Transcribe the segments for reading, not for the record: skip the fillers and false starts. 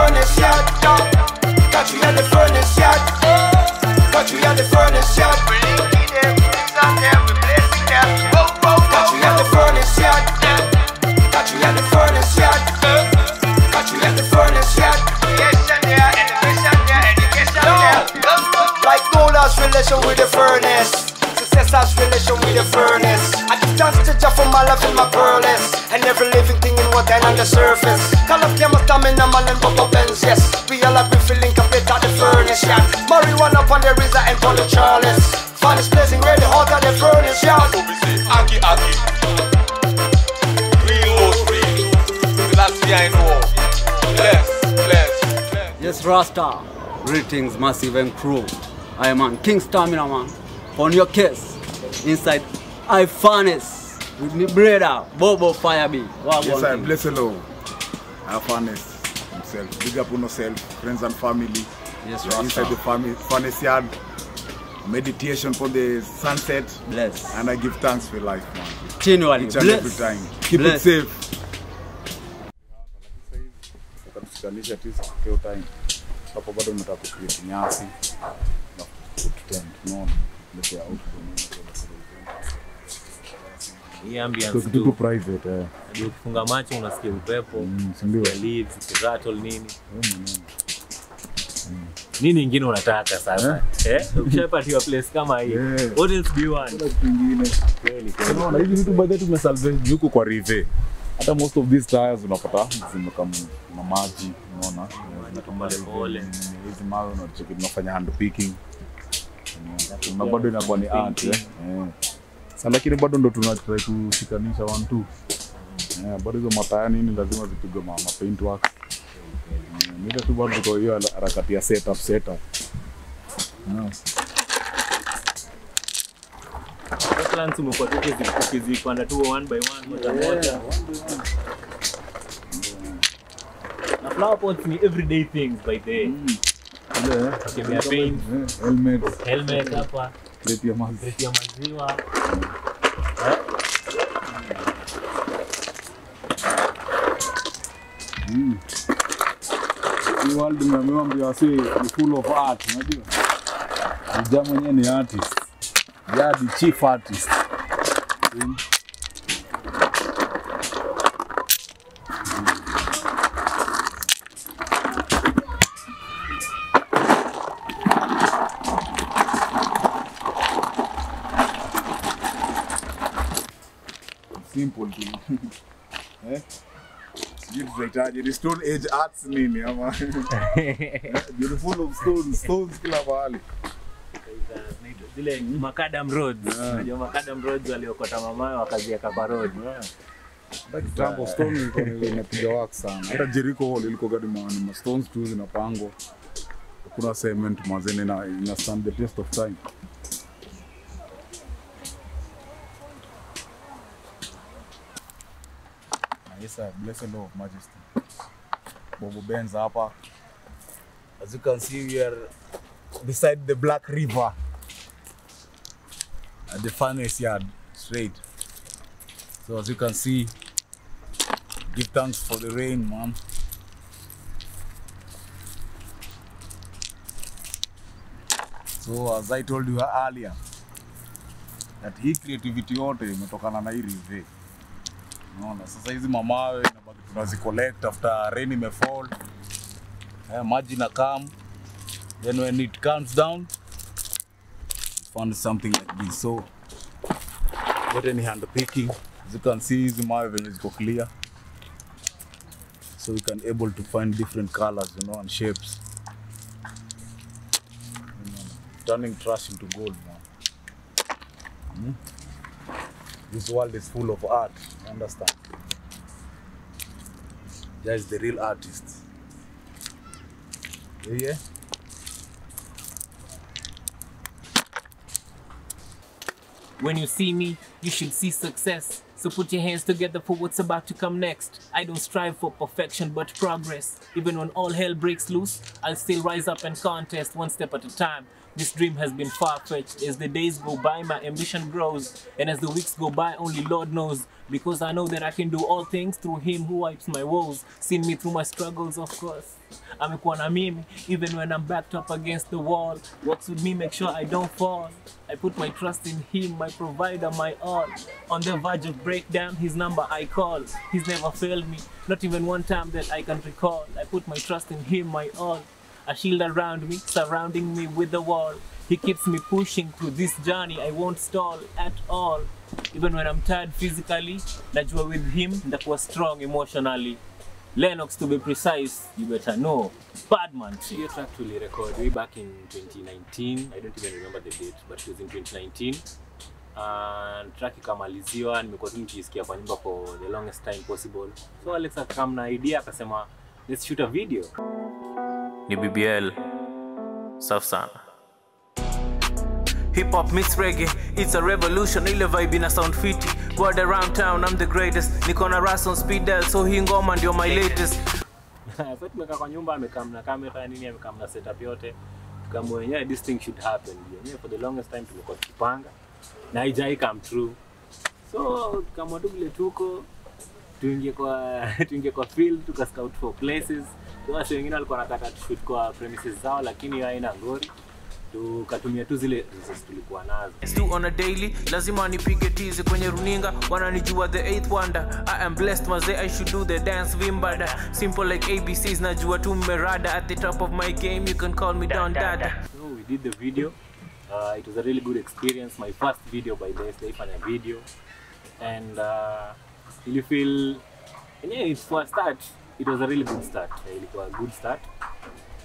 furnace yard. Got you at the furnace yard. Got you at the furnace yard. We linking them, things on them, we blessing them. Got you at the furnace yard. Got you at the furnace yard. Got you at the furnace yard. Education there, education there, education there. Like gold has relation with the furnace. Success has relation with the furnace. I give thanks to Jah for my life and my pearls, and every living thing in what and on the surface. Call of Kiama, stamina, man and Bobo Benz, yes. We all agree feeling complete at the furnace, yeah. Marijuana upon the RZA and Polly Charles. Fun is blazing ready hot at the furnace, yeah. So we say, Aki Aki. Real most real. The last year I know. Bless. Yes, Rasta. Greetings, Massive and crew. I am on King Stamina, man. On your case, inside I furnace with me brother Bobo Firebee. Yes, I bless the Lord. I furnace himself. Big up on yourself, friends and family. Yes, Rasta. Inside the furnace yard. Meditation for the sunset. Bless. And I give thanks for life, man. Continually. Each and every time. Keep it safe. Hapo bado nataka kucreate nyasi na kutent, unaona, letea out hii ambiance tu private ndio ukifunga macho unasikia upepo, ndio leaves, rattle nini. Nini nyingine unataka sasa? Ukishapatiwa place kama hii. What else do you want? Kingine. Kweli. Unaona hivi vitu by the way tumesalvage huko kwa river. Hata most of these tires unapata zimekam na maji, unaona, pole. Hizi mawe unacheki tunafanya hand picking. Na bado inakuwa ni art Sasa lakini bado ndo tunatry kushikanisha 1 2. Bado hizo mataya nini lazima zipigwe ma paint work. Ndio tu bado kwa hiyo harakati ya setup. Plans umekuwa tukizipanda tu one by one moja. Na flower pots ni everyday things by the way. Kemia paint, helmet hapa, crate ya maziwa. Hii world mmeambiwa si full of art, unajua? Jamaa mwenyewe ni artist. Yeah, the chief artist. Simple tu. The stone age arts nini ama. Beautiful of stones kila mahali. Zile macadam roads. Unajua macadam roads waliokota mamayo wakaziweka kwa road. Kitambo stone ilikuwa inapiga work sana. Hata Jericho Hall ilikuwa gadi ma stones tu zinapangwa. Kuna cement mazene na ina stand the test of time. Yes, sir. Bless the Lord of Majesty. Bobo Benz hapa. As you can see, we are beside the Black River at the furnace yard, straight. So as you can see, give thanks for the rain, man. So as I told you earlier, that hii creativity yote imetokana na hii river. Unaona, sasa hizi mamawe inabaki tunazicollect after rain imefall. Maji na come. Then when it comes down, you find something like this. So not any hand picking. As you can see, hizi mawe venye ziko clear. So we can able to find different colors, you know, and shapes. Turning trash into gold, man. This world is full of art, you understand? That is the real artist. Yeah? When you see me, you should see success. So put your hands together for what's about to come next. I don't strive for perfection, but progress. Even when all hell breaks loose, I'll still rise up and contest one step at a time. This dream has been far-fetched. As the days go by, my ambition grows. And as the weeks go by, only Lord knows Because I know that I can do all things through him who wipes my woes. Seen me through my struggles, of course. Amekuwa na mimi, even when I'm backed up against the wall. Walks with me, make sure I don't fall. I put my trust in him, my provider, my all. On the verge of breakdown, his number I call. He's never failed me, not even one time that I can recall. I put my trust in him, my all. A shield around me, surrounding me with the wall. He keeps me pushing through this journey, I won't stall at all. Even when I'm tired physically, najua with him, that was strong emotionally. Lennox, to be precise, you better know. Badman. Your track to record way back in 2019. I don't even remember the date, but it was in 2019. And track ikamaliziwa, nimekuwa tu nikisikia kwa nyumba for the longest time possible. So Alex akakam na idea akasema, let's shoot a video. Ni BBL. Safi sana. Hip hop meets reggae, it's a revolution. Ile vibe ina sound fiti. Word around town, I'm the greatest. Niko na ras on speed dial, so hii ngoma ndio my latest. So tumekaa kwa nyumba, amekam na camera nini, amekam na setup yote. Tukamwona yenyewe this thing should happen. Yenyewe for the longest time tumekuwa tukipanga na haijai come true. So kama vile tuko tuingie kwa field, tuka scout for places. So watu wengine walikuwa wanataka shoot kwa premises zao, lakini haina ngori. Tukatumia tu zile resources tulikuwa nazo. Do on a daily, lazima nipige tizi kwenye runinga, wananijua the 8th wonder. I am blessed mazee, I should do the dance vimbada. Simple like ABCs, najua tu mmerada. At the top of my game, you can call me Don Dada. So we did the video. It was a really good experience. My first video by this, a video. And you feel, yeah, it's for a start. It was a really good start. It was a good start.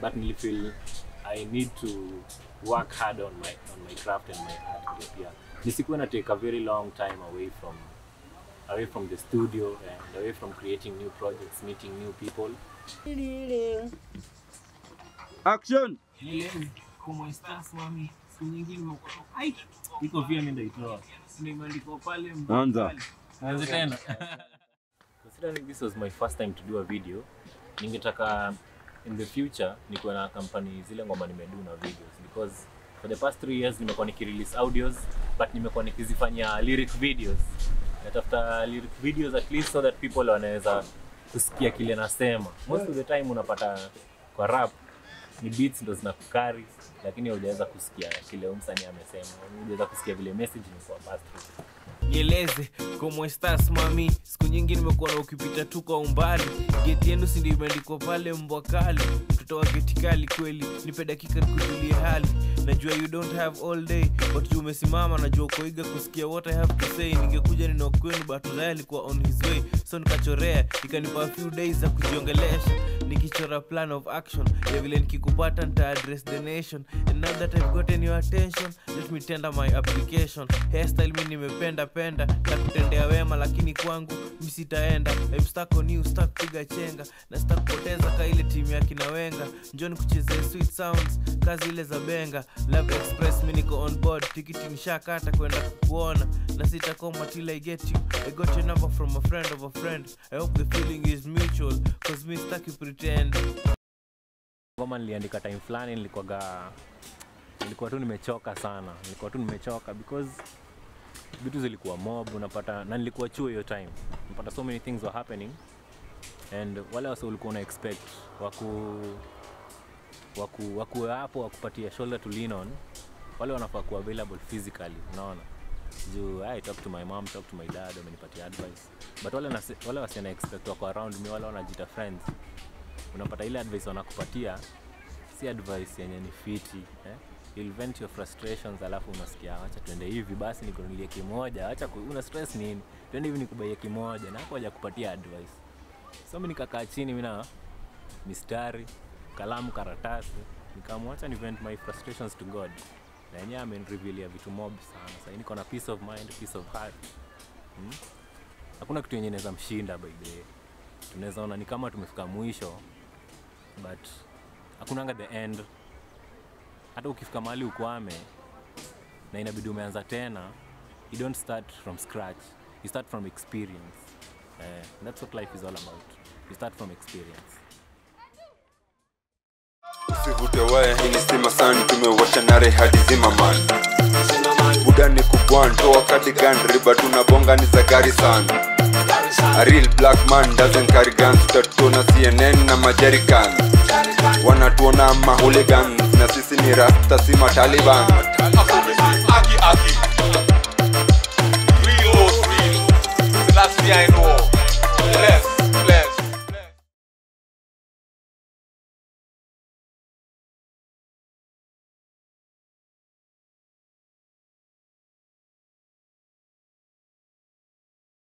But you feel I need to work hard on my craft and my art. Yeah, nisikuwa na take a very long time away from the studio and away from creating new projects, meeting new people. Action! Como estás, mami? Nyingine ai iko vile nenda itoa. Nimeandika pale Anza. Anza tena. Considering this was my first time to do a video, ningetaka in the future nikuwa na company zile ngoma nimedu na videos, because for the past 3 years nimekuwa nikirelease audios but nimekuwa nikizifanya lyric videos. Natafuta lyric videos at least so that people wanaweza kusikia kile nasema. Most of the time unapata kwa rap ni beats ndo zinakukari, lakini hujaweza kusikia kile msanii amesema, hujaweza kusikia vile message ni kwa pass through. Nieleze, como estás mami? Siku nyingi nimekuwa na ukipita tu kwa umbali. Geti yenu si ndio imeandikwa pale mbwa kali. Mtoto wa geti kali kweli, nipe dakika nikujulie hali. Najua you don't have all day, but you umesimama, najua uko eager kusikia what I have to say. Ningekuja ninokwenu but Raya alikuwa on his way. So nikachorea, ikanipa a few days za kujiongelesha. Nikichora plan of action, ya vile nikikupata nita address the nation. And now that I've gotten your attention, let me tender my application. Hairstyle mimi nimependa na kutendea wema, lakini kwangu mimi sitaenda. I'm stuck on you, stuck piga chenga, na stuck poteza ka ile timu ya kina Wenga. Njoo nikuchezee sweet sounds, kazi ile za benga. Love Express mimi niko on board, tikiti nishakata kwenda kukuona, na sitakoma till I get you. I got your number from a friend of a friend. I hope the feeling is mutual, cause me stuck you pretend. Ngoma niliandika time fulani, nilikuwa tu nimechoka sana. Because vitu zilikuwa mob, unapata, na nilikuwa chuo hiyo time. Unapata so many things were happening, and wale wase ulikuwa una expect waku hapo wakupatia shoulder to lean on, wale wanafaa kuwa available physically, unaona. I talk to my mom, talk to my dad, wamenipatia advice. But wale wase na expect wako around me, wale wanajita friends. Unapata ile advice wanakupatia si advice yenye ni fiti, You'll vent your frustrations, alafu unasikia acha twende hivi basi nikununulie kimoja, acha una stress nini, twende hivi nikubaie kimoja, na hapo haja kupatia advice. So mimi nikakaa chini, mimi na mistari, kalamu, karatasi, nikamwacha ni vent my frustrations to God. Na yeye amenirevealia vitu mob sana. Sasa niko na peace of mind, peace of heart. Hakuna kitu yenye inaweza mshinda by the way. Tunaweza ona ni kama tumefika mwisho, but hakunanga the end. Hata ukifika mahali ukwame na inabidi umeanza tena, you don't start from scratch, you start from experience. That's what life is all about. You start from experience. Usivute waya, hii ni stima sana, tumewasha nare hadi zima man. Buda ni Wagwan, toa cardigan, riba tunabonga ni za gari sana. A real black man doesn't carry guns. Tutatuna CNN na majerican. Wanatuona mahooligans. Na sisi ni rasta si mataliban. Aki. Real, real. The last thing I know. Bless.